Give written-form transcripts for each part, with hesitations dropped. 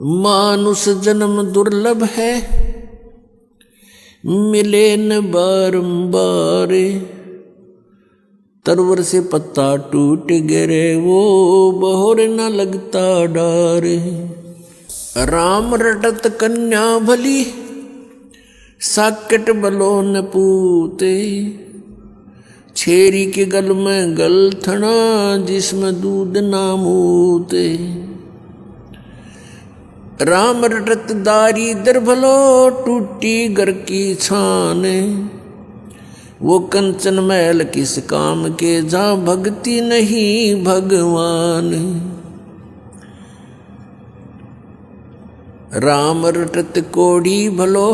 मानुष जन्म दुर्लभ है, मिले न बारंबार। तरवर से पत्ता टूट गिरे, वो बहोर न लगता डार। राम रटत कन्या भली, साकेट बलो न पूते। छेरी के गल में गलथना, जिसमें दूध ना मूते। राम रटत दारी दर भलो, टूटी घर की छान। वो कंचन महल किस काम के, जहाँ भक्ति नहीं भगवान। राम रटत कोड़ी भलो,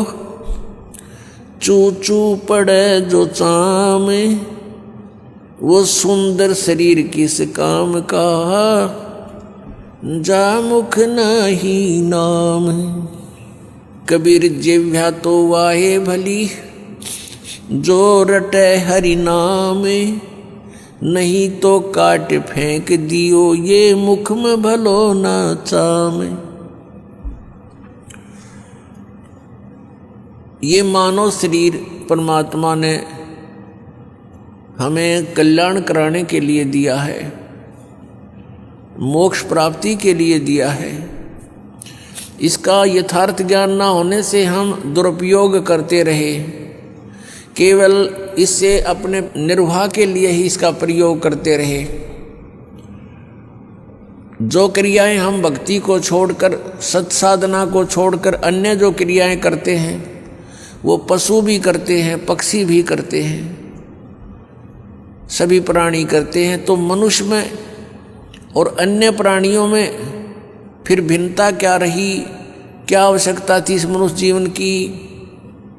चू चू पड़े जो चाम। वो सुंदर शरीर किस काम का, जा मुख नहीं नाम। कबीर जिह्वा तो वाहे भली, जो रटे हरि नाम। नहीं तो काट फेंक दियो, ये मुख में भलो ना चाम। ये मानव शरीर परमात्मा ने हमें कल्याण कराने के लिए दिया है, मोक्ष प्राप्ति के लिए दिया है। इसका यथार्थ ज्ञान ना होने से हम दुरुपयोग करते रहे, केवल इससे अपने निर्वाह के लिए ही इसका प्रयोग करते रहे। जो क्रियाएं हम भक्ति को छोड़कर, सत्साधना को छोड़कर अन्य जो क्रियाएं करते हैं, वो पशु भी करते हैं, पक्षी भी करते हैं, सभी प्राणी करते हैं। तो मनुष्य में और अन्य प्राणियों में फिर भिन्नता क्या रही, क्या आवश्यकता थी इस मनुष्य जीवन की?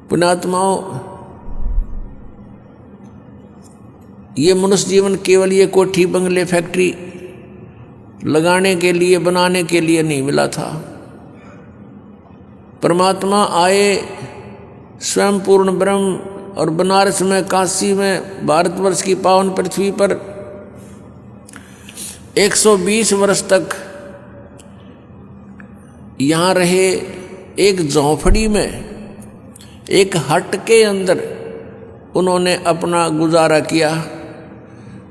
पुण्यात्माओं, ये मनुष्य जीवन केवल ये कोठी बंगले फैक्ट्री लगाने के लिए, बनाने के लिए नहीं मिला था। परमात्मा आए स्वयं पूर्ण ब्रह्म, और बनारस में, काशी में, भारतवर्ष की पावन पृथ्वी पर 120 वर्ष तक यहाँ रहे। एक झोंपड़ी में, एक हट के अंदर उन्होंने अपना गुजारा किया।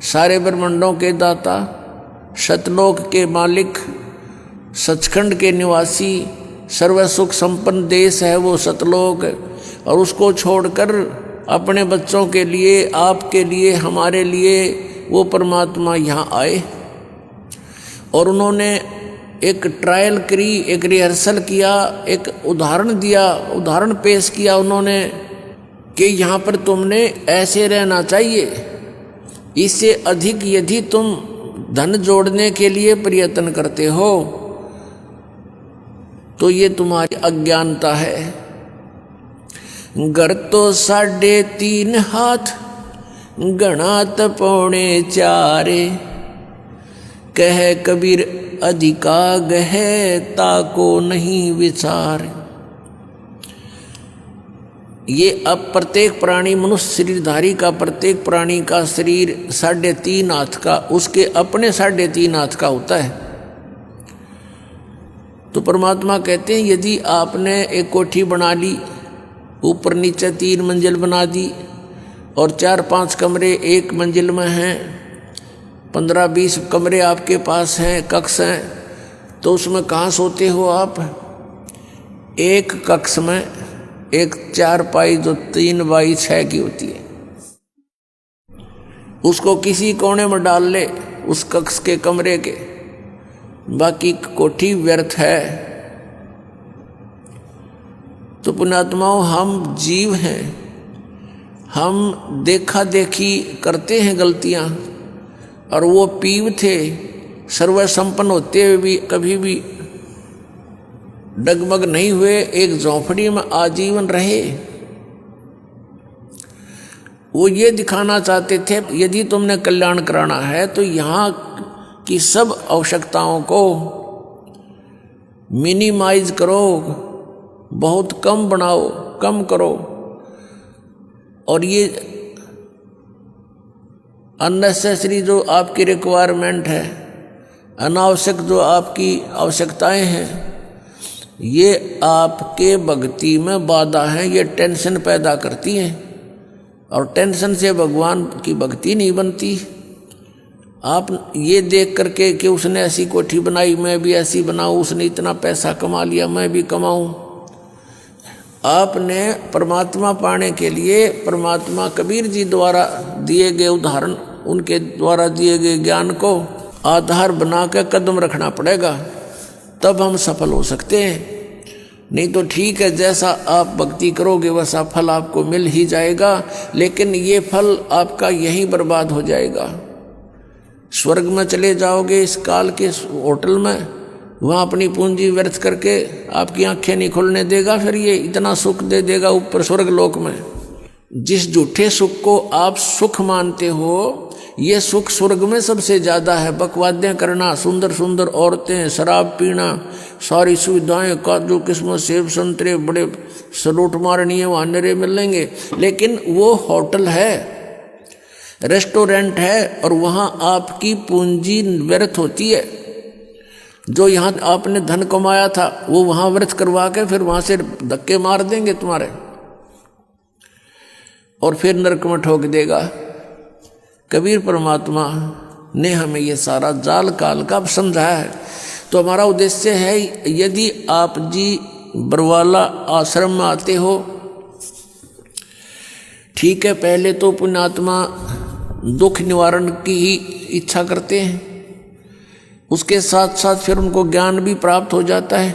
सारे ब्रह्मांडों के दाता, सतलोक के मालिक, सचखंड के निवासी, सर्व सुख संपन्न देश है वो सतलोक, और उसको छोड़कर अपने बच्चों के लिए, आपके लिए, हमारे लिए वो परमात्मा यहाँ आए। और उन्होंने एक ट्रायल करी, एक रिहर्सल किया, एक उदाहरण दिया, उदाहरण पेश किया उन्होंने कि यहाँ पर तुमने ऐसे रहना चाहिए। इससे अधिक यदि तुम धन जोड़ने के लिए प्रयत्न करते हो तो ये तुम्हारी अज्ञानता है। घर तो 3.5 हाथ, गणात 4.25। कह कबीर अधिका गहे, ताको नहीं विचार। ये अब प्रत्येक प्राणी, मनुष्य शरीरधारी का प्रत्येक प्राणी का शरीर 3.5 हाथ का, उसके अपने 3.5 हाथ का होता है। तो परमात्मा कहते हैं यदि आपने एक कोठी बना ली, ऊपर नीचे 3 मंजिल बना दी, और 4-5 कमरे एक मंजिल में हैं, 15-20 कमरे आपके पास हैं, कक्ष हैं, तो उसमें कहाँ सोते हो आप? एक कक्ष में एक चारपाई जो 3x6 की होती है, उसको किसी कोने में डाल ले उस कक्ष के कमरे के, बाकी कोठी व्यर्थ है। तो पुण्यात्माओं, हम जीव हैं, हम देखा देखी करते हैं गलतियां, और वो पीव थे, सर्व संपन्न होते हुए भी कभी भी डगमग नहीं हुए, एक झोंपड़ी में आजीवन रहे। वो ये दिखाना चाहते थे यदि तुमने कल्याण कराना है तो यहाँ की सब आवश्यकताओं को मिनिमाइज करो, बहुत कम बनाओ, कम करो, और ये अननेसेसरी जो आपकी रिक्वायरमेंट है, अनावश्यक जो आपकी आवश्यकताएं हैं, ये आपके भक्ति में बाधा है, ये टेंशन पैदा करती हैं और टेंशन से भगवान की भक्ति नहीं बनती। आप ये देख करके कि उसने ऐसी कोठी बनाई, मैं भी ऐसी बनाऊं, उसने इतना पैसा कमा लिया, मैं भी कमाऊं। आपने परमात्मा पाने के लिए परमात्मा कबीर जी द्वारा दिए गए उदाहरण, उनके द्वारा दिए गए ज्ञान को आधार बना के कदम रखना पड़ेगा, तब हम सफल हो सकते हैं। नहीं तो ठीक है, जैसा आप भक्ति करोगे वैसा फल आपको मिल ही जाएगा, लेकिन ये फल आपका यहीं बर्बाद हो जाएगा। स्वर्ग में चले जाओगे इस काल के होटल में, वहाँ अपनी पूंजी व्यर्थ करके आपकी आंखें नहीं खोलने देगा, फिर ये इतना सुख दे देगा ऊपर स्वर्ग लोक में। जिस झूठे सुख को आप सुख मानते हो, ये सुख स्वर्ग में सबसे ज़्यादा है। बकवादियाँ करना, सुंदर सुंदर औरतें, शराब पीना, सारी सुविधाएं, काजू किस्मत, सेब संतरे, बड़े सलूट मारनी है, वहाँ नरे मिलेंगे, लेकिन वो होटल है, रेस्टोरेंट है, और वहाँ आपकी पूंजी व्यर्थ होती है। जो यहाँ आपने धन कमाया था वो वहाँ व्यर्थ करवा के फिर वहाँ से धक्के मार देंगे तुम्हारे, और फिर नरक में ठोक देगा। कबीर परमात्मा ने हमें ये सारा जाल काल का समझाया है। तो हमारा उद्देश्य है, यदि आप जी बरवाला आश्रम में आते हो, ठीक है, पहले तो पुण्यात्मा दुख निवारण की ही इच्छा करते हैं, उसके साथ साथ फिर उनको ज्ञान भी प्राप्त हो जाता है।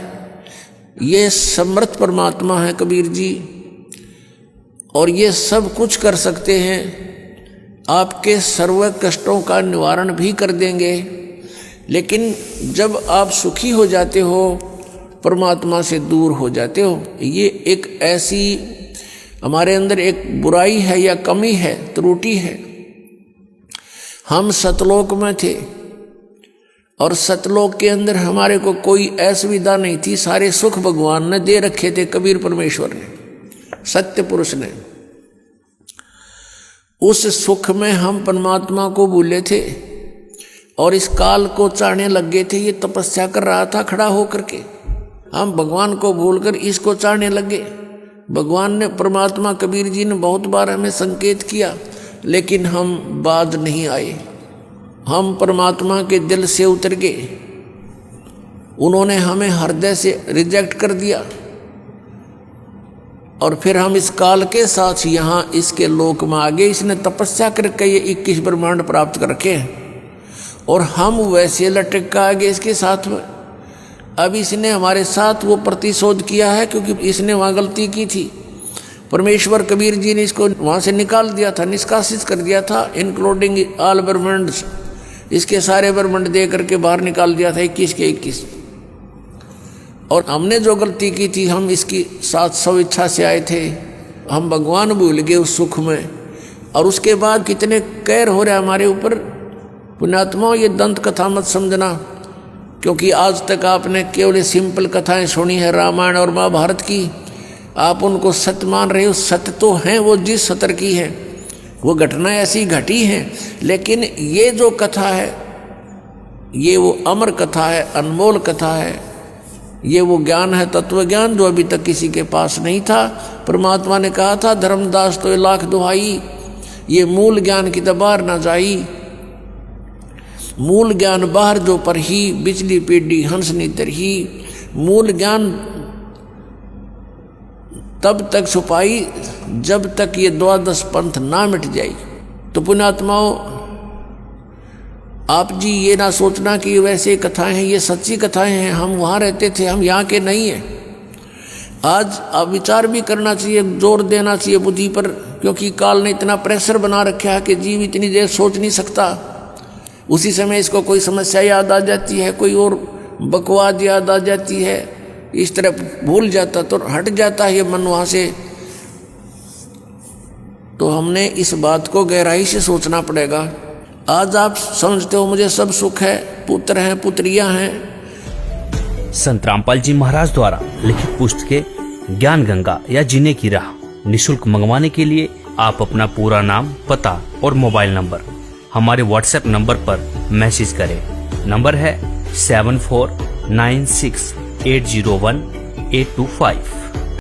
ये समर्थ परमात्मा है कबीर जी, और ये सब कुछ कर सकते हैं, आपके सर्व कष्टों का निवारण भी कर देंगे। लेकिन जब आप सुखी हो जाते हो, परमात्मा से दूर हो जाते हो, ये एक ऐसी हमारे अंदर एक बुराई है या कमी है, त्रुटि है। हम सतलोक में थे और सतलोक के अंदर हमारे को कोई असुविधा नहीं थी, सारे सुख भगवान ने दे रखे थे, कबीर परमेश्वर ने, सत्य पुरुष ने। उस सुख में हम परमात्मा को भूले थे और इस काल को चाहने लग गए थे। ये तपस्या कर रहा था खड़ा होकर के, हम भगवान को भूलकर इसको चाहने लगे। भगवान ने, परमात्मा कबीर जी ने बहुत बार हमें संकेत किया, लेकिन हम बाज नहीं आए। हम परमात्मा के दिल से उतर गए, उन्होंने हमें हृदय से रिजेक्ट कर दिया, और फिर हम इस काल के साथ यहाँ इसके लोक में आ गए। इसने तपस्या करके ये 21 ब्रह्मांड प्राप्त कर रखे हैं, और हम वैसे लटक का आगे इसके साथ में। अब इसने हमारे साथ वो प्रतिशोध किया है, क्योंकि इसने वहाँ गलती की थी। परमेश्वर कबीर जी ने इसको वहाँ से निकाल दिया था, निष्कासित कर दिया था, इंक्लूडिंग ऑल ब्रह्मांड्स, इसके सारे ब्रह्मांड दे करके बाहर निकाल दिया था 21 के 21। और हमने जो गलती की थी, हम इसकी साथ स्वेच्छा से आए थे, हम भगवान भूल गए उस सुख में, और उसके बाद कितने कैर हो रहे हमारे ऊपर। पुण्यात्माओं, ये दंत कथा मत समझना, क्योंकि आज तक आपने केवल सिंपल कथाएं सुनी है रामायण और महाभारत की, आप उनको सत्य मान रहे हो। सत्य तो हैं वो जिस सतर की है, वो घटना ऐसी घटी है, लेकिन ये जो कथा है, ये वो अमर कथा है, अनमोल कथा है, ये वो ज्ञान है, तत्व ज्ञान, जो अभी तक किसी के पास नहीं था। परमात्मा ने कहा था, धर्मदास तो लाख दुहाई, ये मूल ज्ञान की दबार ना जाई। मूल ज्ञान बाहर जो पर ही, बिजली पीढ़ी हंसनी तरही। मूल ज्ञान तब तक छुपाई जब तक ये द्वादश पंथ ना मिट जाए। तो पुण्यात्माओं, आप जी ये ना सोचना कि वैसे कथाएं हैं, ये सच्ची कथाएं हैं, हम वहाँ रहते थे, हम यहाँ के नहीं हैं। आज आप विचार भी करना चाहिए, जोर देना चाहिए बुद्धि पर, क्योंकि काल ने इतना प्रेशर बना रखा है कि जीव इतनी देर सोच नहीं सकता। उसी समय इसको कोई समस्या याद आ जाती है, कोई और बकवाद याद आ जाती है, इस तरह भूल जाता तो हट जाता है ये मन वहाँ से। तो हमने इस बात को गहराई से सोचना पड़ेगा। आज आप समझते हो मुझे सब सुख है, पुत्र हैं, पुत्रियां हैं। संत रामपाल जी महाराज द्वारा लिखित पुस्तकें ज्ञान गंगा या जीने की राह निःशुल्क मंगवाने के लिए आप अपना पूरा नाम, पता और मोबाइल नंबर हमारे व्हाट्सएप नंबर पर मैसेज करें। नंबर है 7496801801। 825।